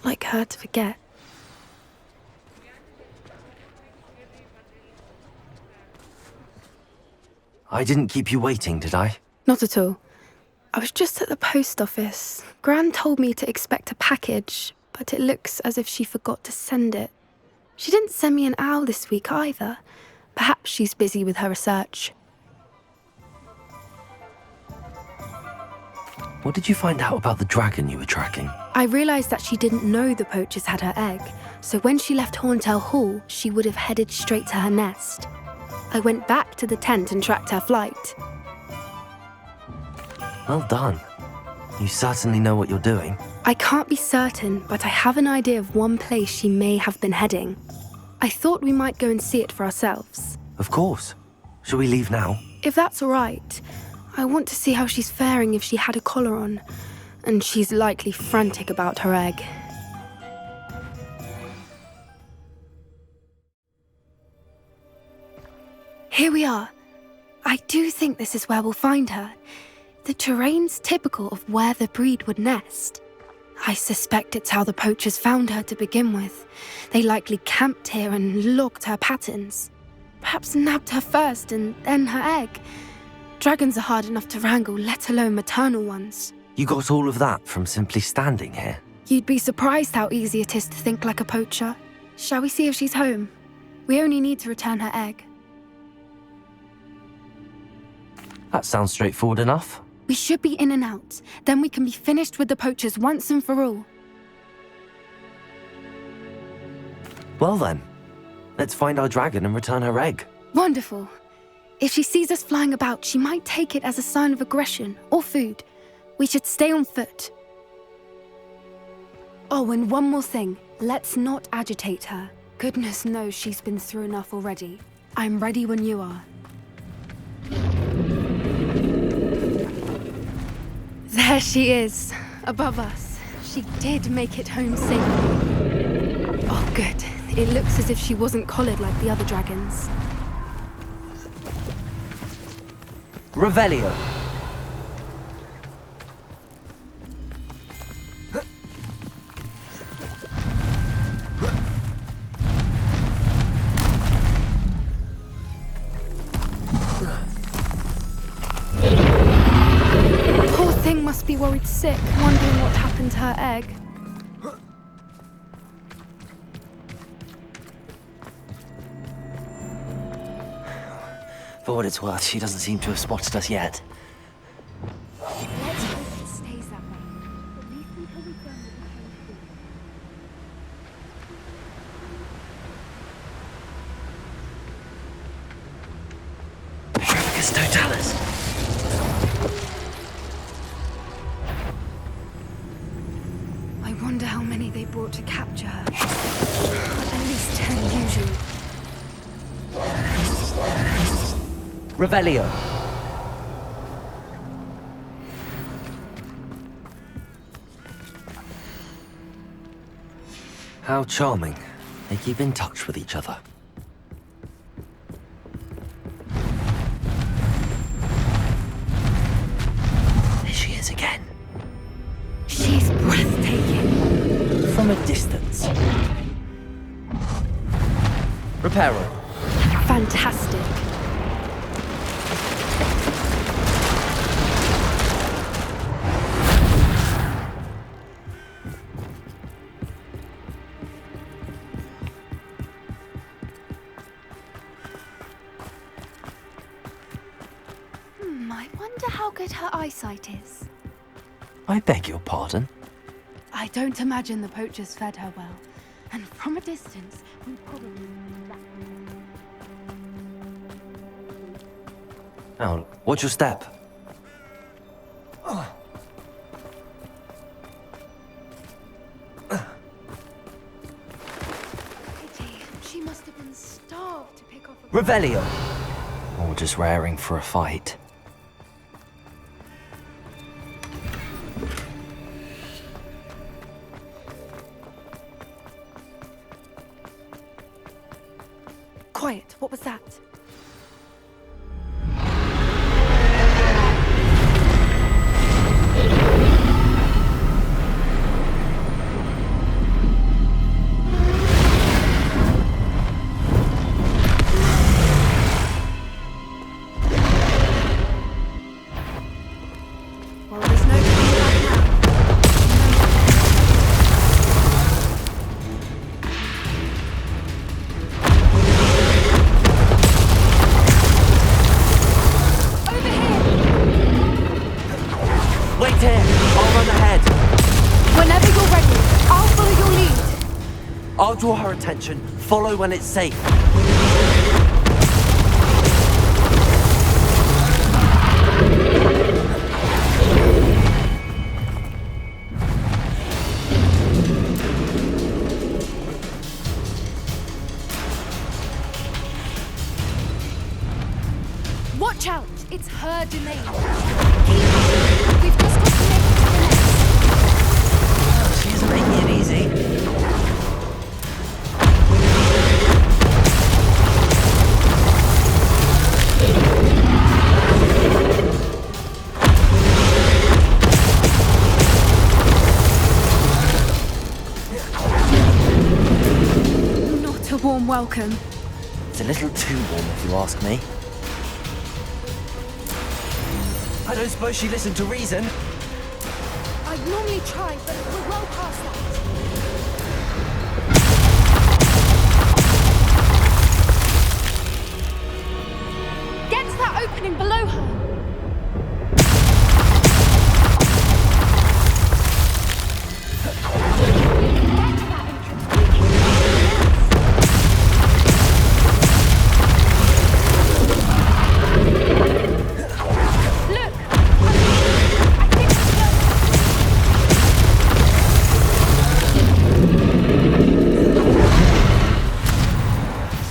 not like her to forget. I didn't keep you waiting, did I? Not at all. I was just at the post office. Gran told me to expect a package, but it looks as if she forgot to send it. She didn't send me an owl this week either. Perhaps she's busy with her research. What did you find out about the dragon you were tracking? I realised that she didn't know the poachers had her egg, so when she left Horntail Hall, she would have headed straight to her nest. I went back to the tent and tracked her flight. Well done. You certainly know what you're doing. I can't be certain, but I have an idea of one place she may have been heading. I thought we might go and see it for ourselves. Of course. Shall we leave now? If that's all right. I want to see how she's faring if she had a collar on, and she's likely frantic about her egg. Here we are. I do think this is where we'll find her. The terrain's typical of where the breed would nest. I suspect it's how the poachers found her to begin with. They likely camped here and logged her patterns. Perhaps nabbed her first and then her egg. Dragons are hard enough to wrangle, let alone maternal ones. You got all of that from simply standing here? You'd be surprised how easy it is to think like a poacher. Shall we see if she's home? We only need to return her egg. That sounds straightforward enough. We should be in and out. Then we can be finished with the poachers once and for all. Well then, let's find our dragon and return her egg. Wonderful. If she sees us flying about, she might take it as a sign of aggression or food. We should stay on foot. Oh, and one more thing. Let's not agitate her. Goodness knows she's been through enough already. I'm ready when you are. There she is, above us. She did make it home safely. Oh, good. It looks as if she wasn't collared like the other dragons. Revelio. Poor thing must be worried sick, wondering what happened to her egg. For what it's worth, she doesn't seem to have spotted us yet. Let's hope it stays that way. At least until we've done what we came to do. Petrificus totalis. I wonder how many they brought to capture her. At least 10 usually. Revelio. How charming. They keep in touch with each other. There she is again. She's breathtaking. From a distance. Reparo. Fantastic. I wonder how good her eyesight is. I beg your pardon? I don't imagine the poachers fed her well. And from a distance, we probably... Now, watch your step. Pity. She must have been starved to pick off a... Revelio. Or just raring for a fight. Quiet. What was that? draw her attention. Follow when it's safe. Watch out! It's her domain. We've just got to make it to the next. She isn't making it easy. Not a warm welcome. It's a little too warm if you ask me. I don't suppose she listened to reason. I'd normally try, but we're well past that. Get to that opening below her. Get to that entrance. We can do Look! I think it's close.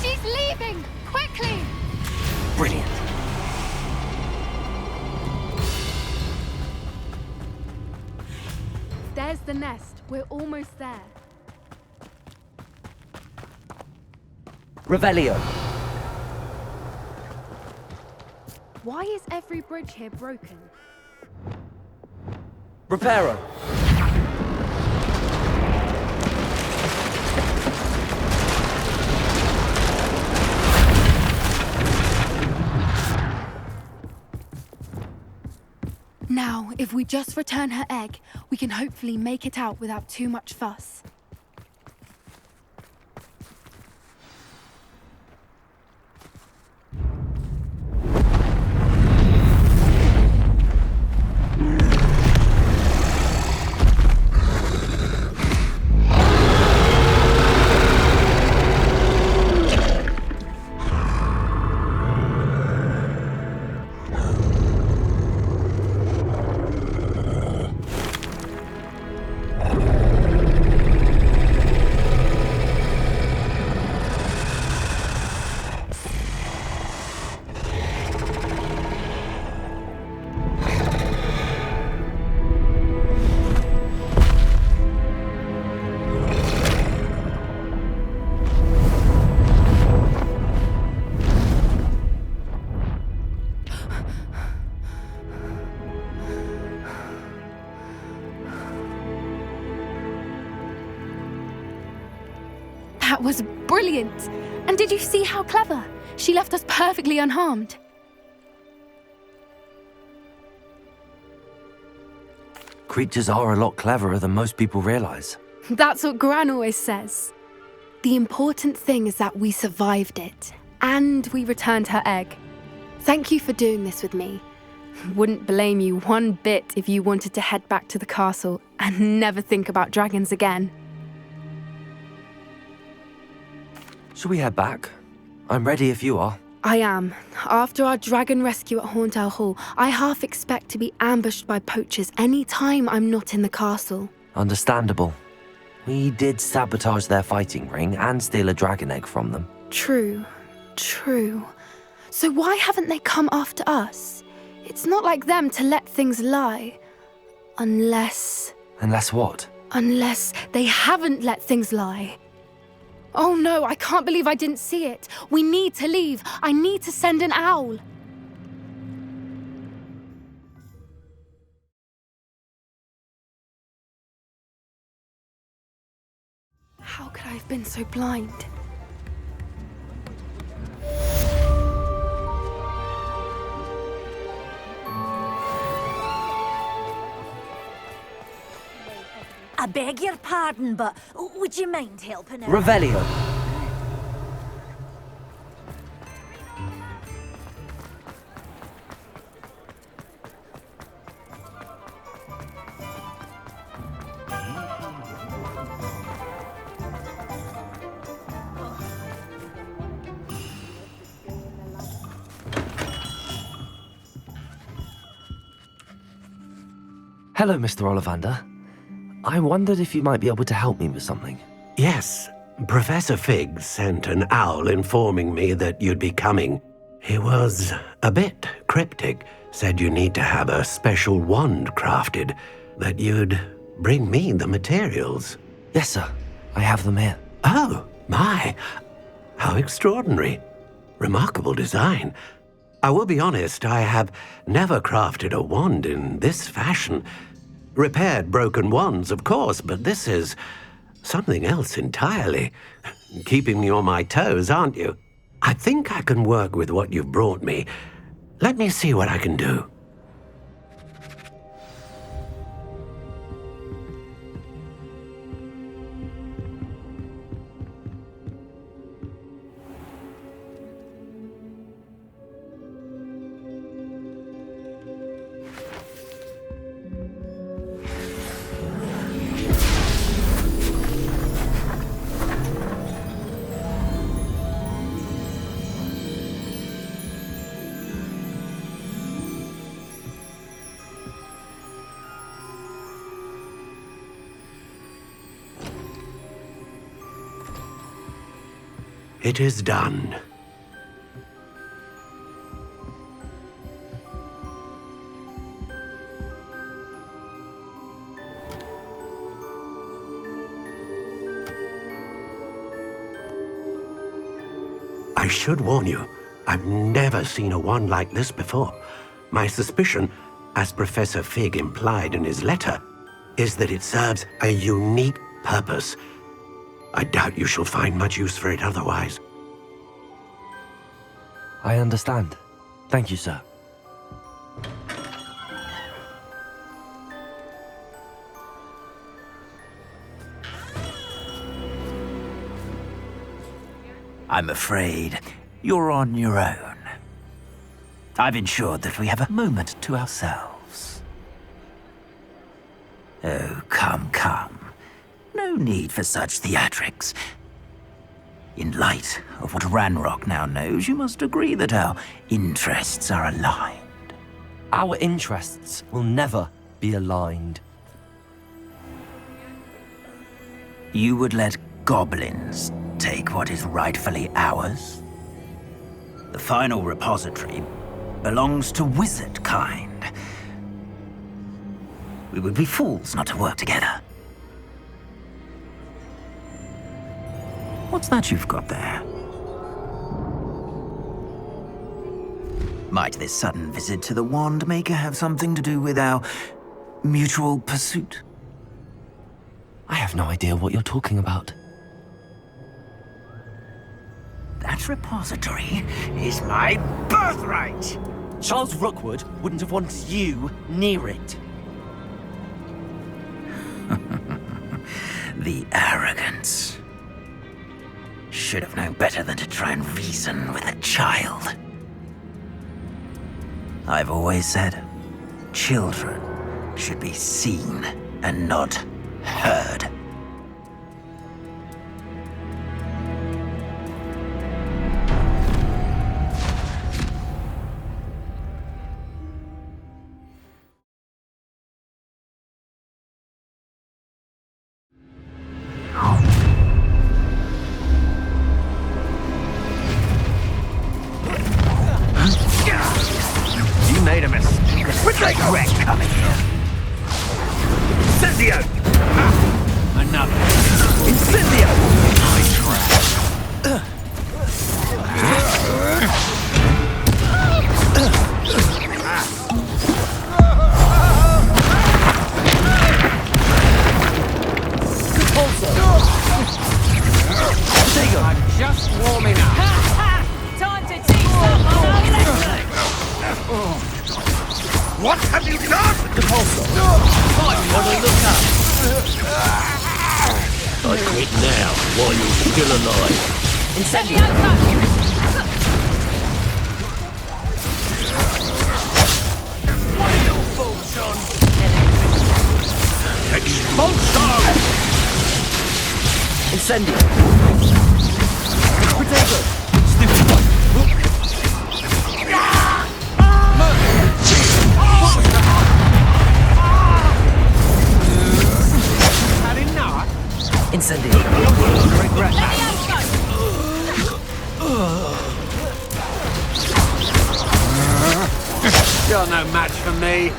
She's leaving! Quickly! Brilliant. There's the nest. We're almost there. Revelio. Why is every bridge here broken? Reparo. Now, if we just return her egg, we can hopefully make it out without too much fuss. That was brilliant! And did you see how clever? She left us perfectly unharmed. Creatures are a lot cleverer than most people realize. That's what Gran always says. The important thing is that we survived it, and we returned her egg. Thank you for doing this with me. Wouldn't blame you one bit if you wanted to head back to the castle and never think about dragons again. Shall we head back? I'm ready if you are. I am. After our dragon rescue at Hauntow Hall, I half expect to be ambushed by poachers any time I'm not in the castle. Understandable. We did sabotage their fighting ring and steal a dragon egg from them. True. So why haven't they come after us? It's not like them to let things lie. Unless What? Unless they haven't let things lie. Oh no, I can't believe I didn't see it. We need to leave. I need to send an owl. How could I have been so blind? I beg your pardon, but would you mind helping out? Revelio. Hello, Mr. Ollivander. I wondered if you might be able to help me with something. Yes, Professor Fig sent an owl informing me that you'd be coming. He was a bit cryptic, said you need to have a special wand crafted, that you'd bring me the materials. Yes, sir. I have them here. Oh, my. How extraordinary. Remarkable design. I will be honest, I have never crafted a wand in this fashion. Repaired broken wands, of course, but this is something else entirely. Keeping me on my toes, aren't you? I think I can work with what you've brought me. Let me see what I can do. It is done. I should warn you, I've never seen a wand like this before. My suspicion, as Professor Fig implied in his letter, is that it serves a unique purpose. I doubt you shall find much use for it otherwise. I understand. Thank you, sir. I'm afraid you're on your own. I've ensured that we have a moment to ourselves. Oh, come, come. No need for such theatrics. In light of what Ranrock now knows, you must agree that our interests are aligned. Our interests will never be aligned. You would let goblins take what is rightfully ours? The final repository belongs to wizard kind. We would be fools not to work together. What's that you've got there? Might this sudden visit to the Wand Maker have something to do with our mutual pursuit? I have no idea what you're talking about. That repository is my birthright! Charles Rookwood wouldn't have wanted you near it. The arrogance. Should have known better than to try and reason with a child. I've always said, children should be seen and not heard. You made a mistake. Regret coming here. Incendio! Another. Incendio! My trap. I'm just warming up. Time to teach someone a lesson! What have you done? Might want to look up. I quit now while you're still alive. Incendio! What are your thoughts on? Expulsion! Incendio! Potato! You're no match for me.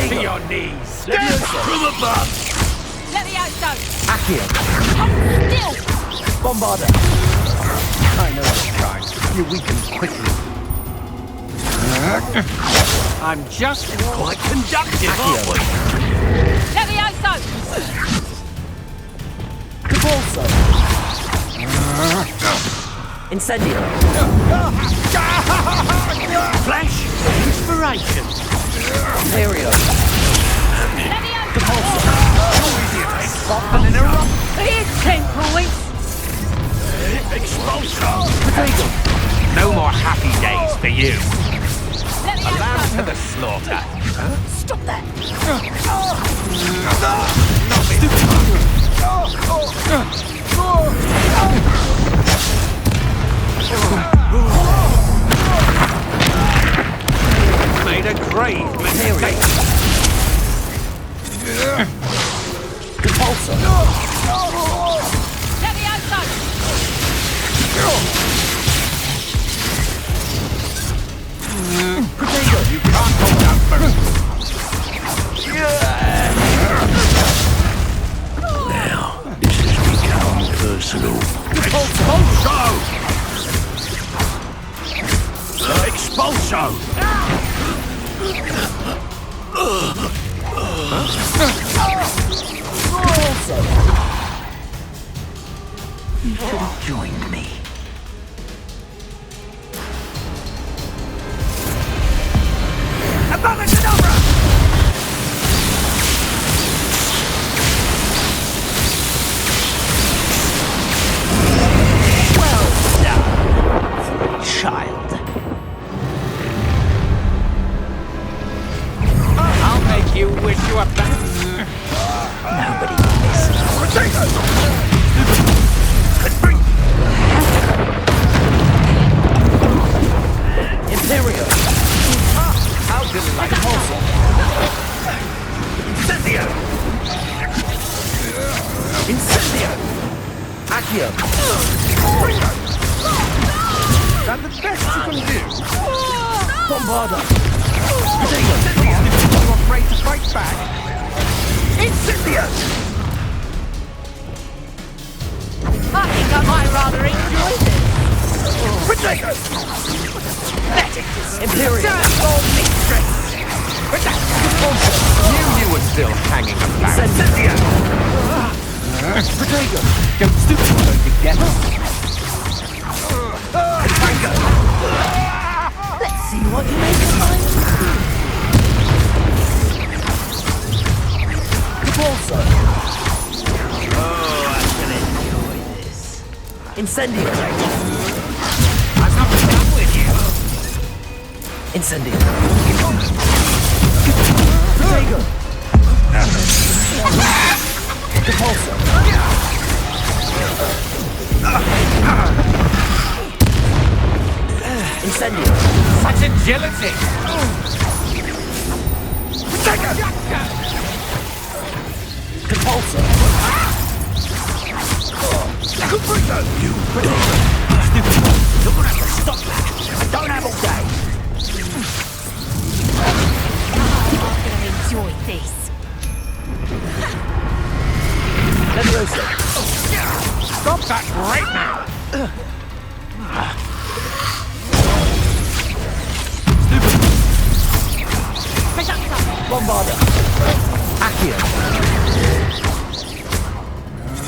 To your knees. Death from above. Levioso! Accio. Still! Bombarda. I know the kind. You weaken quickly. I'm just quite conductive, aren't we? Levioso! Capolso. Incendio. Flash of inspiration. Imperio. Levioso! Soften in a rock. Here's 10 points! Expulsion. Potato. No more happy days for you. A lamb Levioso! to the slaughter. Stop that! Made a grave mistake. Capolso. Levioso! Potato. You can't hold out forever. Now, this has become personal. Expulso! You should have joined me. Above and over! Child. I'll make you wish you were back. Nobody listens. Imperio. How delightful. Incendio. Incendio. Accio. That the best you can do. Bombarda. You afraid to fight back? Incendio. I think I might rather enjoy this. Potato. Imperio. Knew you were still hanging about. Incendio. Potato. Don't stoop so you get Let's see what you make of mine. Capolso. Oh, I'm gonna enjoy this. Incendio. I'm not done with you. Incendio. Potato. Capolso. Incendio. Such agility. Capolso. You You're gonna have to stop that. I don't have all day. I'm gonna enjoy this. Levioso. stop that right now. Bombarda. Accio.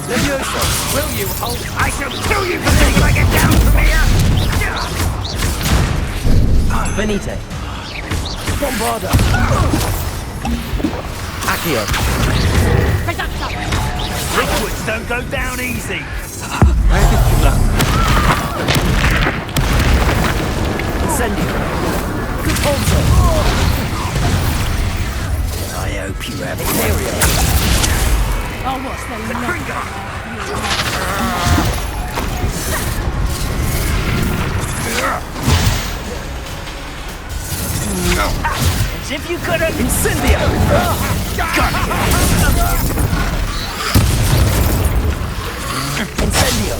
Levioso. Will you hold? I shall kill you for letting I get down from here. Venite. Bombarda. Accio. Liquids don't go down easy. Incendio. Capolso. I hope you have Imperio. Oh, what's the love? As if you couldn't. Incendio. Incendio.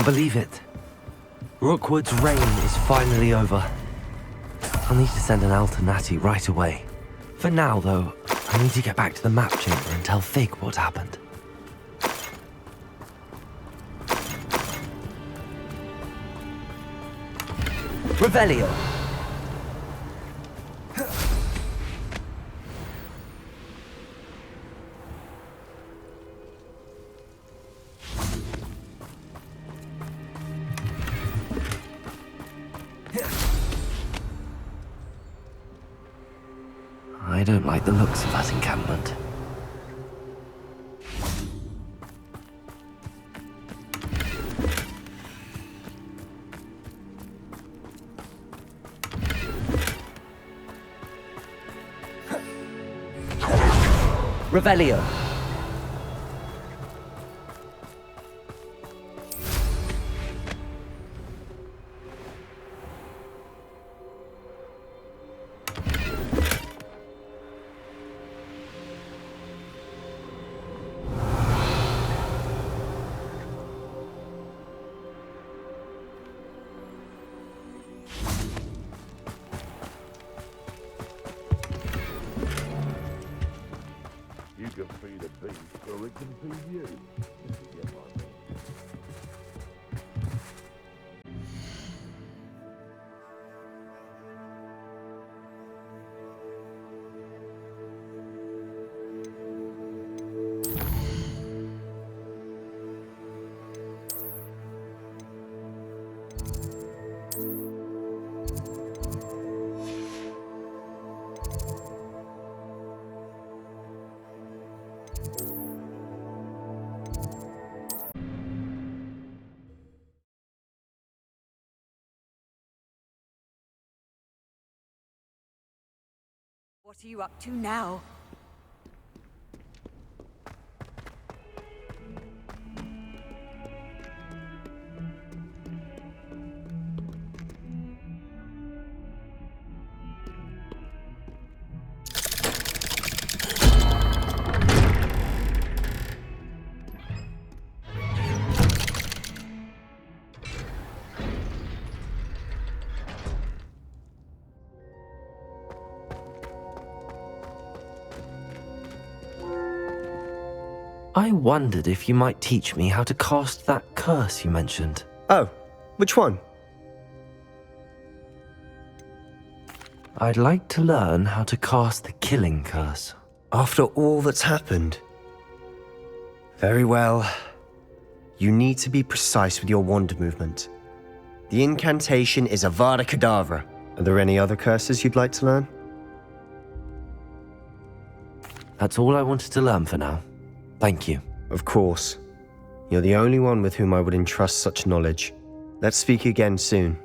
believe it. Rookwood's reign is finally over. I'll need to send an Alternati right away. For now, though, I need to get back to the map chamber and tell Fig what happened. Revelio! I don't like the looks of that encampment. Revelio. You can feed a beast, or it can feed you. If you get my meaning. What are you up to now? I wondered if you might teach me how to cast that curse you mentioned. Oh, which one? I'd like to learn how to cast the killing curse. After all that's happened? Very well. You need to be precise with your wand movement. The incantation is Avada Kedavra. Are there any other curses you'd like to learn? That's all I wanted to learn for now. Thank you. Of course. You're the only one with whom I would entrust such knowledge. Let's speak again soon.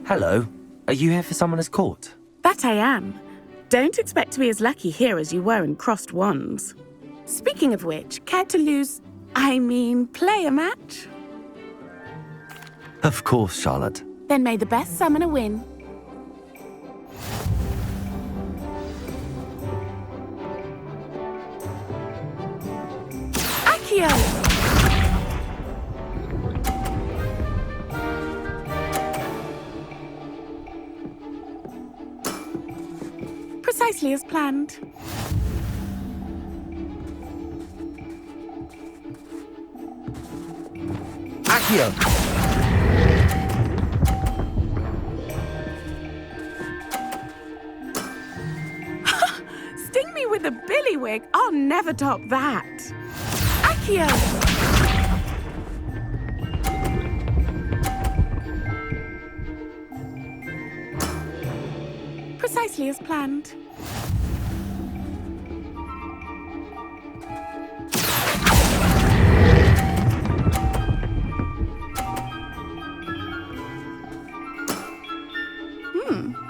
Hello. Are you here for Summoner's Court? That I am. Don't expect to be as lucky here as you were in Crossed Wands. Speaking of which, care to play a match? Of course, Charlotte. Then may the best summoner win. Accio! Precisely as planned. Accio! Sting me with a billywig. I'll never top that. Accio! Precisely as planned.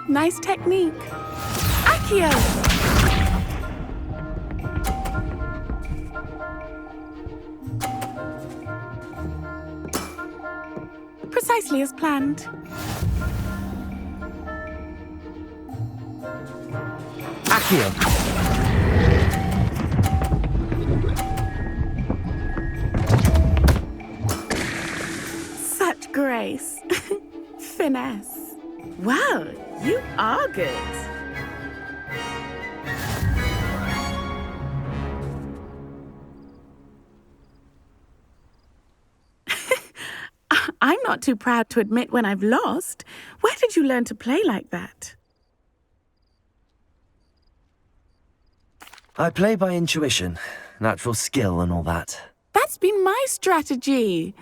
Nice technique. Accio! Precisely as planned. Accio! Such grace. Finesse. Wow, you are good. I'm not too proud to admit when I've lost. Where did you learn to play like that? I play by intuition, natural skill and all that. That's been my strategy.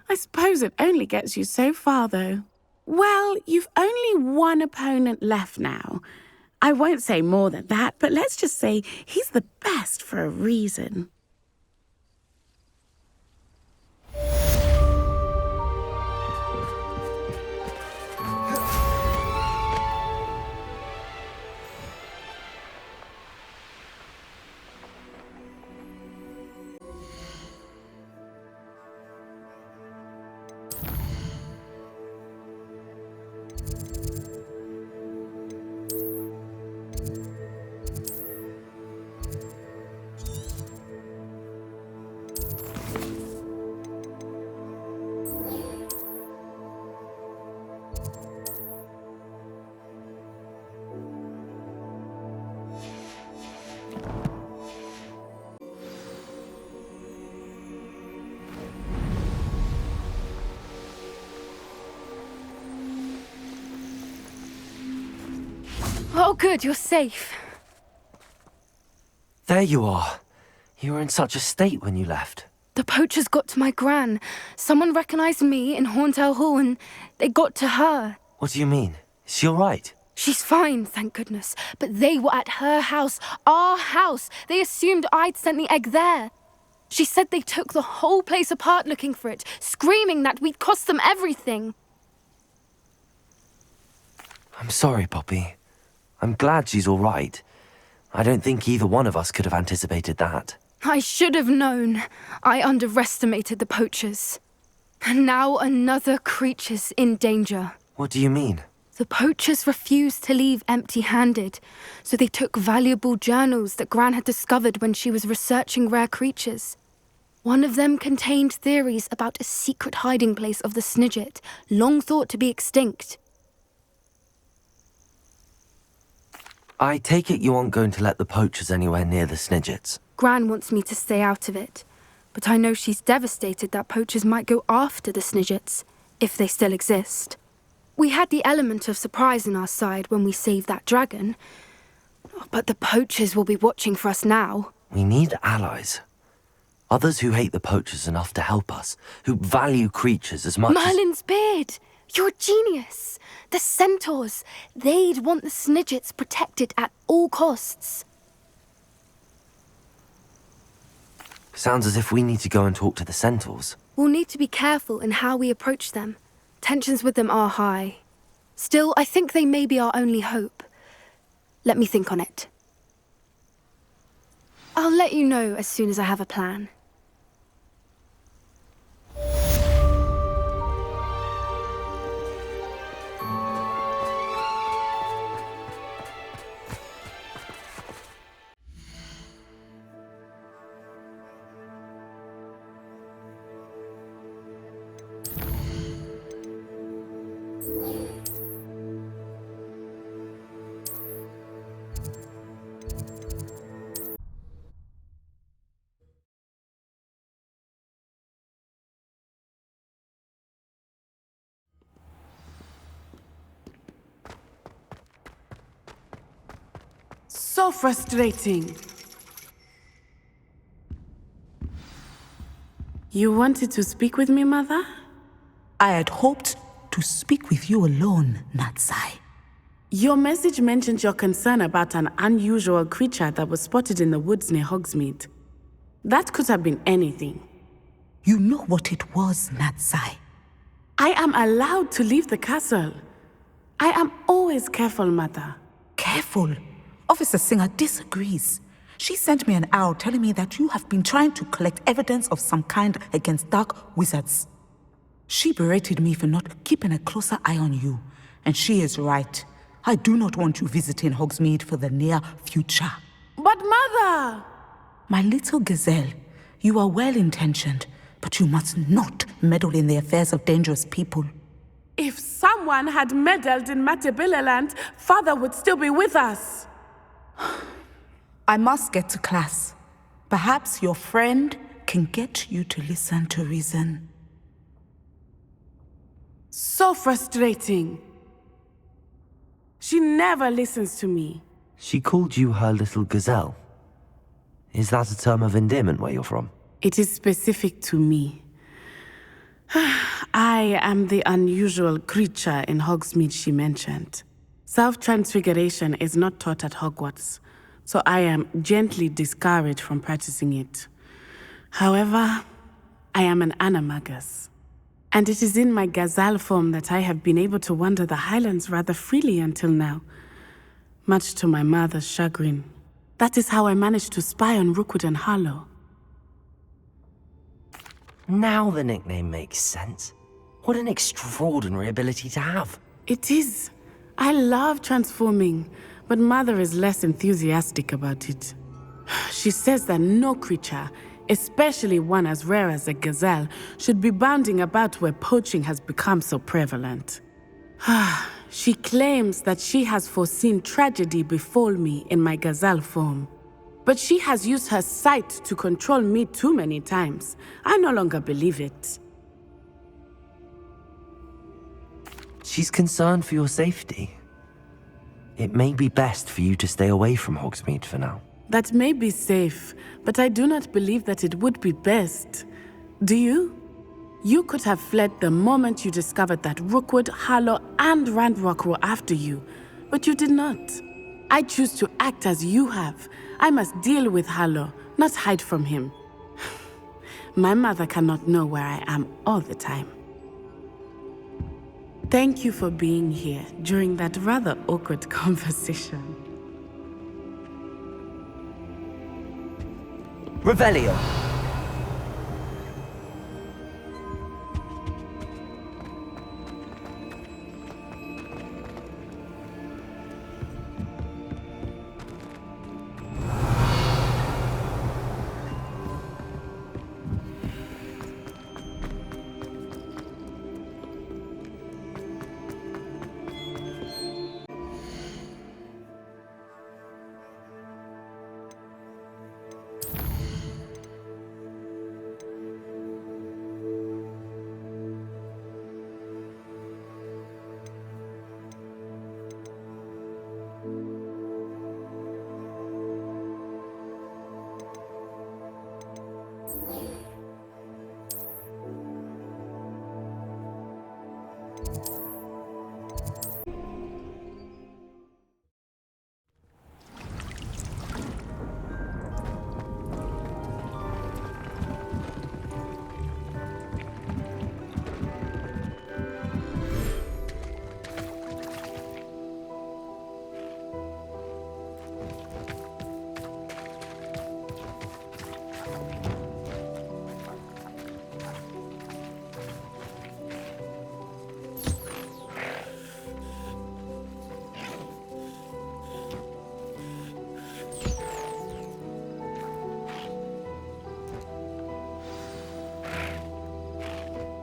I suppose it only gets you so far, though. Well, you've only one opponent left now. I won't say more than that, but let's just say he's the best for a reason. Oh, good, you're safe. There you are. You were in such a state when you left. The poachers got to my gran. Someone recognized me in Horntail Hall and they got to her. What do you mean? Is she all right? She's fine, thank goodness. But they were at her house, our house. They assumed I'd sent the egg there. She said they took the whole place apart looking for it, screaming that we'd cost them everything. I'm sorry, Poppy. I'm glad she's all right. I don't think either one of us could have anticipated that. I should have known. I underestimated the poachers. And now another creature's in danger. What do you mean? The poachers refused to leave empty-handed, so they took valuable journals that Gran had discovered when she was researching rare creatures. One of them contained theories about a secret hiding place of the Snidget, long thought to be extinct. I take it you aren't going to let the poachers anywhere near the Snidgets. Gran wants me to stay out of it, but I know she's devastated that poachers might go after the Snidgets, if they still exist. We had the element of surprise on our side when we saved that dragon, but the poachers will be watching for us now. We need allies. Others who hate the poachers enough to help us, who value creatures as much Merlin's beard! You're a genius! The centaurs! They'd want the Snidgets protected at all costs. Sounds as if we need to go and talk to the centaurs. We'll need to be careful in how we approach them. Tensions with them are high. Still, I think they may be our only hope. Let me think on it. I'll let you know as soon as I have a plan. So frustrating. You wanted to speak with me, Mother? I had hoped to speak with you alone, Natsai. Your message mentioned your concern about an unusual creature that was spotted in the woods near Hogsmeade. That could have been anything. You know what it was, Natsai. I am allowed to leave the castle. I am always careful, Mother. Careful? Officer Singer disagrees. She sent me an owl telling me that you have been trying to collect evidence of some kind against dark wizards. She berated me for not keeping a closer eye on you, and she is right. I do not want you visiting Hogsmeade for the near future. But Mother! My little gazelle, you are well-intentioned, but you must not meddle in the affairs of dangerous people. If someone had meddled in Matabeleland, Father would still be with us. I must get to class. Perhaps your friend can get you to listen to reason. So frustrating. She never listens to me. She called you her little gazelle. Is that a term of endearment where you're from? It is specific to me. I am the unusual creature in Hogsmeade she mentioned. Self-transfiguration is not taught at Hogwarts, so I am gently discouraged from practicing it. However, I am an animagus, and it is in my gazelle form that I have been able to wander the Highlands rather freely until now, much to my mother's chagrin. That is how I managed to spy on Rookwood and Harlow. Now the nickname makes sense. What an extraordinary ability to have. It is. I love transforming, but Mother is less enthusiastic about it. She says that no creature, especially one as rare as a gazelle, should be bounding about where poaching has become so prevalent. She claims that she has foreseen tragedy befall me in my gazelle form. But she has used her sight to control me too many times. I no longer believe it. She's concerned for your safety. It may be best for you to stay away from Hogsmeade for now. That may be safe, but I do not believe that it would be best. Do you? You could have fled the moment you discovered that Rookwood, Harlow, and Ranrock were after you, but you did not. I choose to act as you have. I must deal with Harlow, not hide from him. My mother cannot know where I am all the time. Thank you for being here during that rather awkward conversation. Revelio.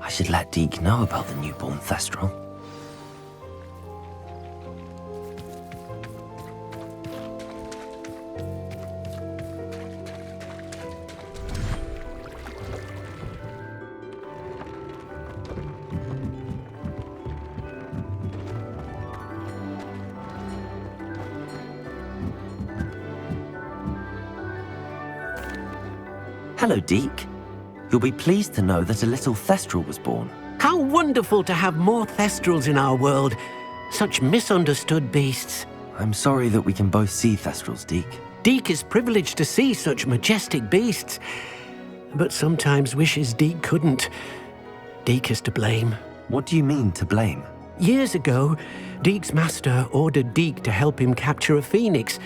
I should let Deke know about the newborn Thestral. Hello, Deke. You'll be pleased to know that a little Thestral was born. How wonderful to have more Thestrals in our world. Such misunderstood beasts. I'm sorry that we can both see Thestrals, Deke. Deke is privileged to see such majestic beasts, but sometimes wishes Deke couldn't. Deke is to blame. What do you mean, to blame? Years ago, Deke's master ordered Deke to help him capture a phoenix,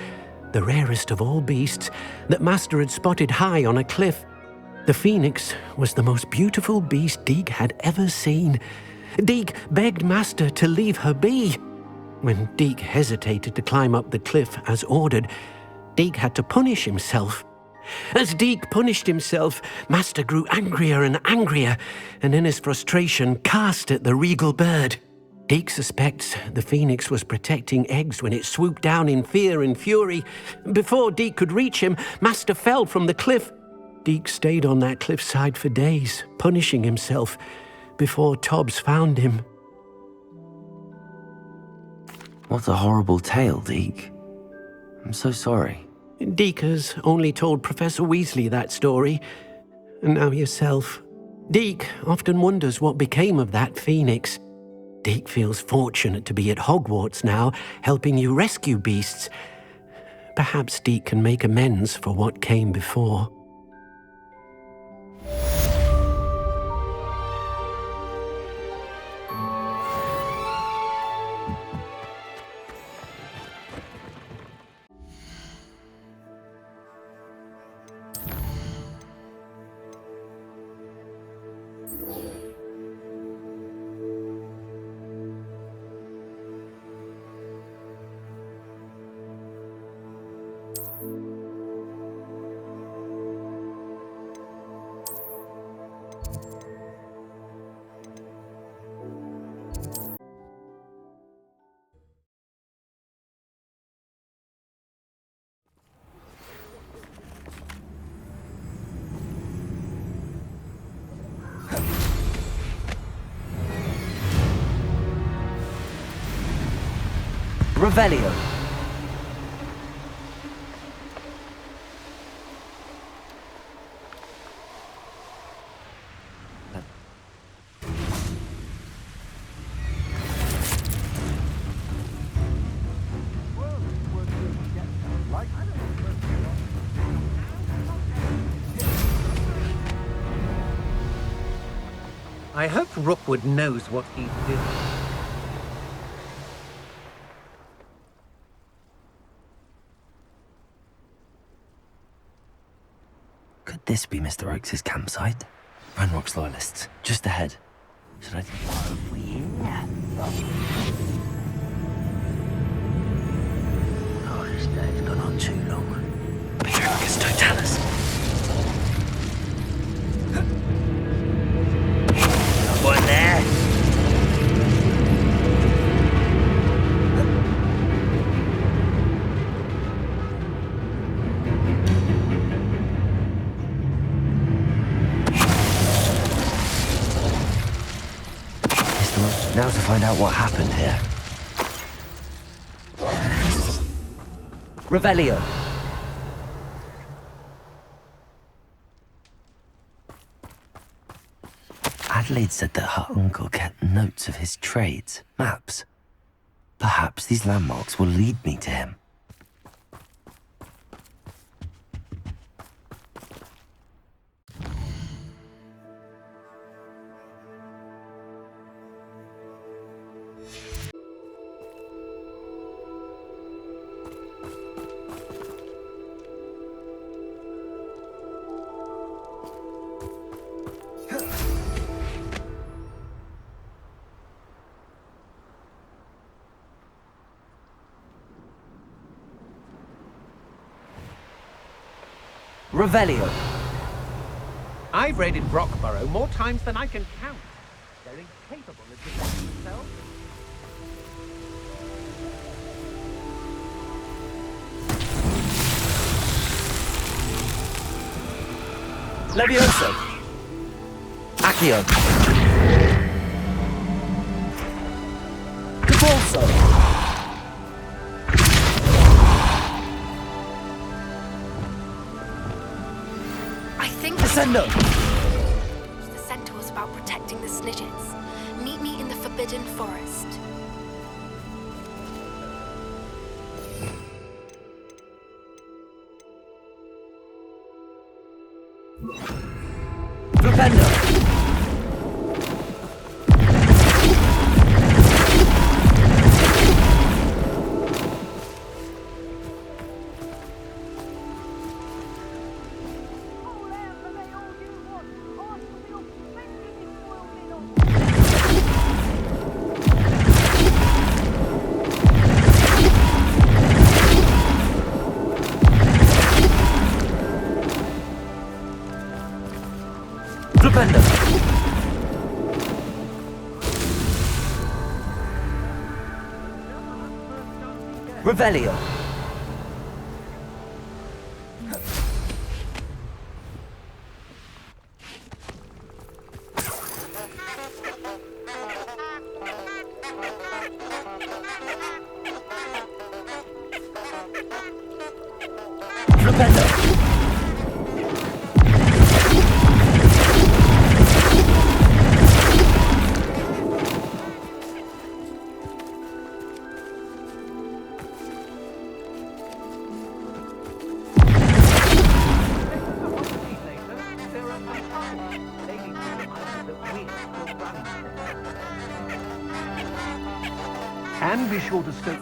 the rarest of all beasts, that master had spotted high on a cliff. The phoenix was the most beautiful beast Deke had ever seen. Deke begged master to leave her be. When Deke hesitated to climb up the cliff as ordered, Deke had to punish himself. As Deke punished himself, master grew angrier and angrier, and in his frustration cast at the regal bird. Deke suspects the phoenix was protecting eggs when it swooped down in fear and fury. Before Deke could reach him, master fell from the cliff. Deke stayed on that cliffside for days, punishing himself, before Tobbs found him. What a horrible tale, Deke. I'm so sorry. Deke has only told Professor Weasley that story, and now yourself. Deke often wonders what became of that phoenix. Deke feels fortunate to be at Hogwarts now, helping you rescue beasts. Perhaps Deke can make amends for what came before. Revelio. I hope Rookwood knows what he's doing. Could this be Mr. Oakes' campsite? Ranrock's loyalists, just ahead. Should I... Oh, this day's gone on too long. Peter Lucas Totalis. Someone there? Now to find out what happened here. Revelio. Adelaide said that her uncle kept notes of his trades, maps. Perhaps these landmarks will lead me to him. Revelio. I've raided Brockborough more times than I can count. They're incapable of defending themselves. Levioso. Accio. Cabalso. Descendo. The centaur's about protecting the snidgets. Meet me in the Forbidden Forest. Flipendo. Revelio. Flipendo. And be sure to stay.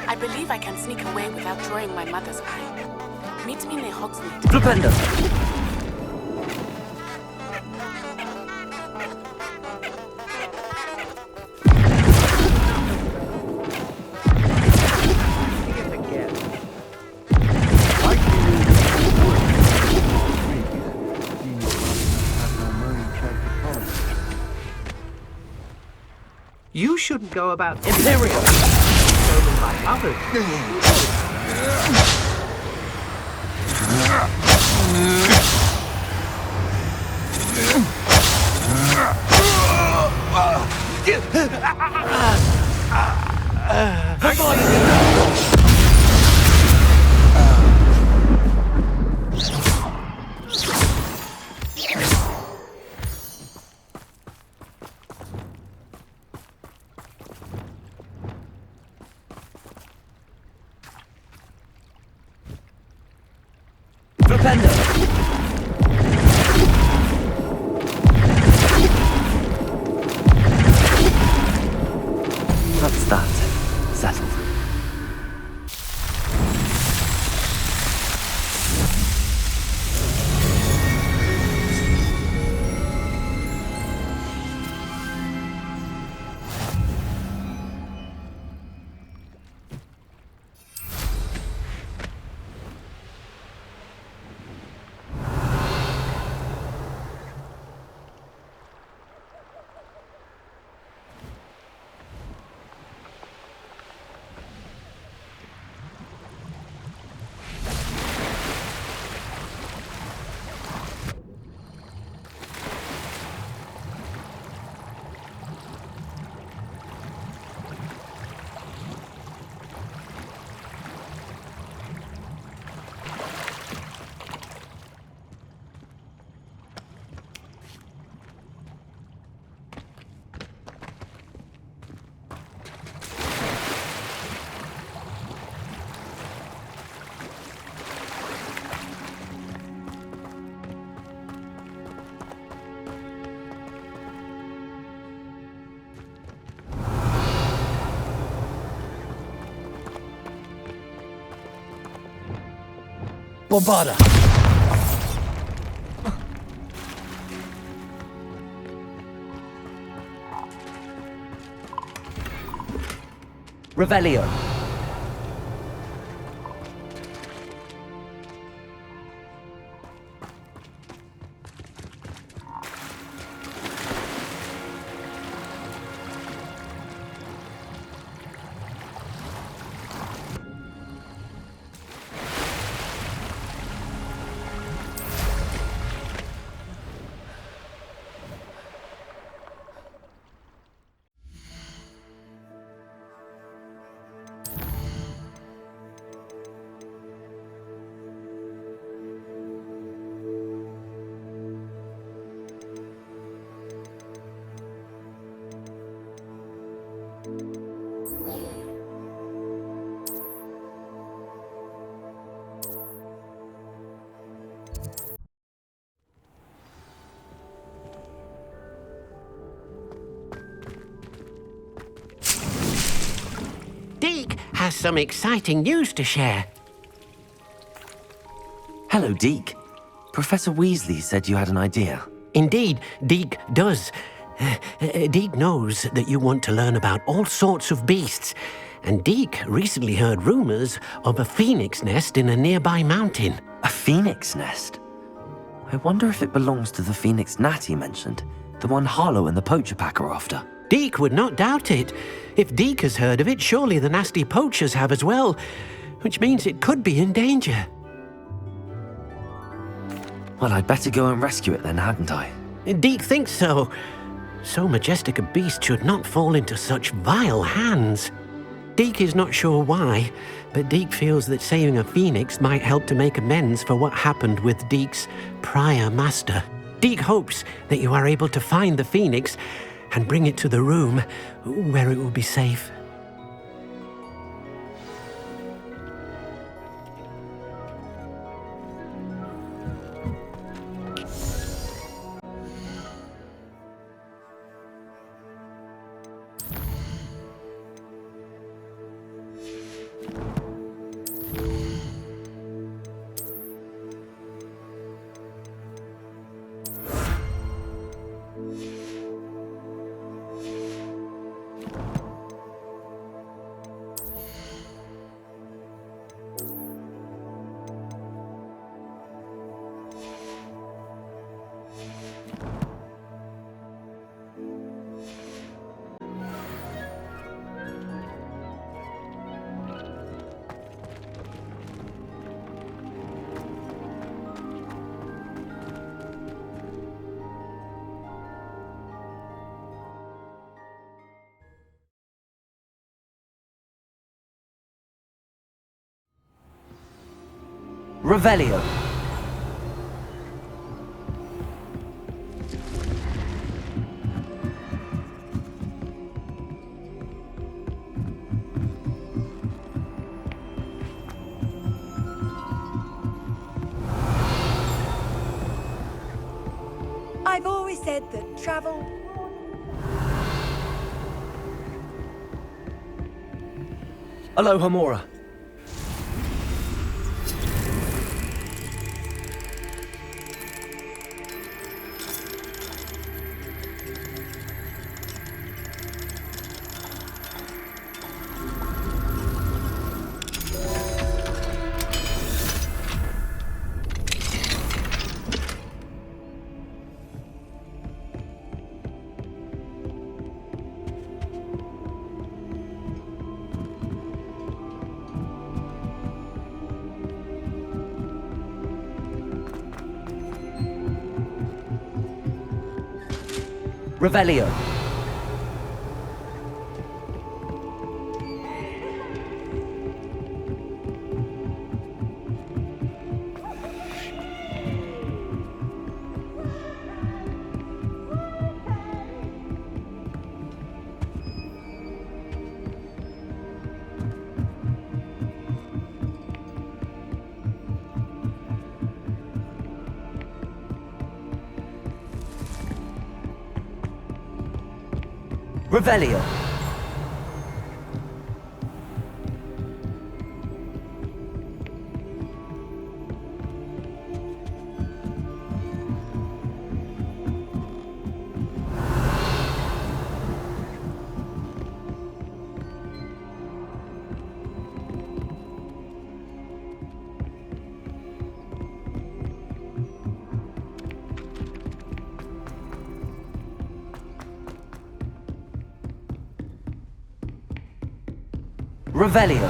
I believe I can sneak away without drawing my mother's eye. Meet me near Hogsmeade. Flipendo. You shouldn't go about Imperial. stolen like others. Flipendo. That's that. Settled. Bombarda! Revelio! Deke has some exciting news to share. Hello, Deke. Professor Weasley said you had an idea. Indeed, Deke does. Deke knows that you want to learn about all sorts of beasts, and Deke recently heard rumors of a phoenix nest in a nearby mountain. A phoenix nest? I wonder if it belongs to the phoenix Natty mentioned, the one Harlow and the Poacher Pack are after. Deke would not doubt it. If Deke has heard of it, surely the nasty poachers have as well, which means it could be in danger. Well, I'd better go and rescue it then, hadn't I? Deke thinks so. So majestic a beast should not fall into such vile hands. Deke is not sure why, but Deke feels that saving a phoenix might help to make amends for what happened with Deke's prior master. Deke hopes that you are able to find the phoenix and bring it to the room where it will be safe. Revelio! I've always said that travel... Aloha Mora. Revelio. Revelio. Revelio.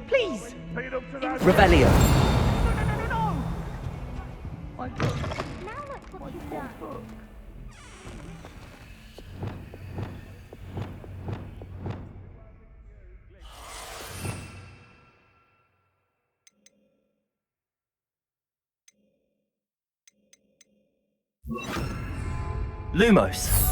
Please! Feed up to that. Revelio. My book. Now look what you've done. Book. Lumos.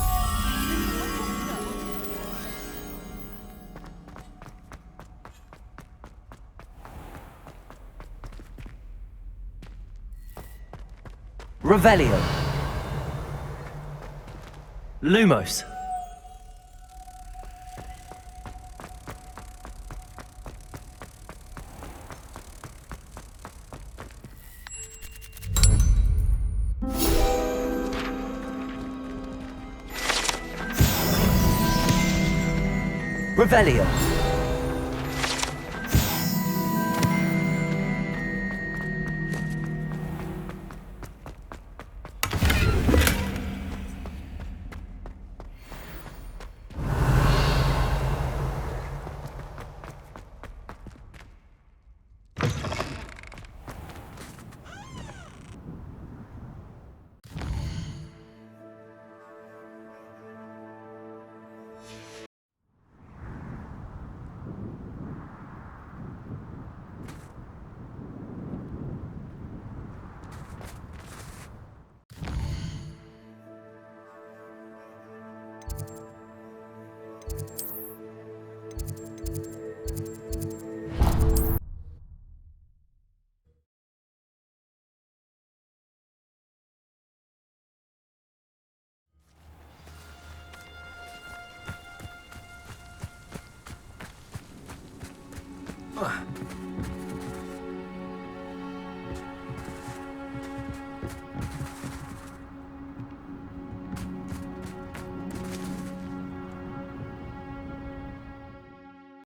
Revelio. Lumos. Revelio.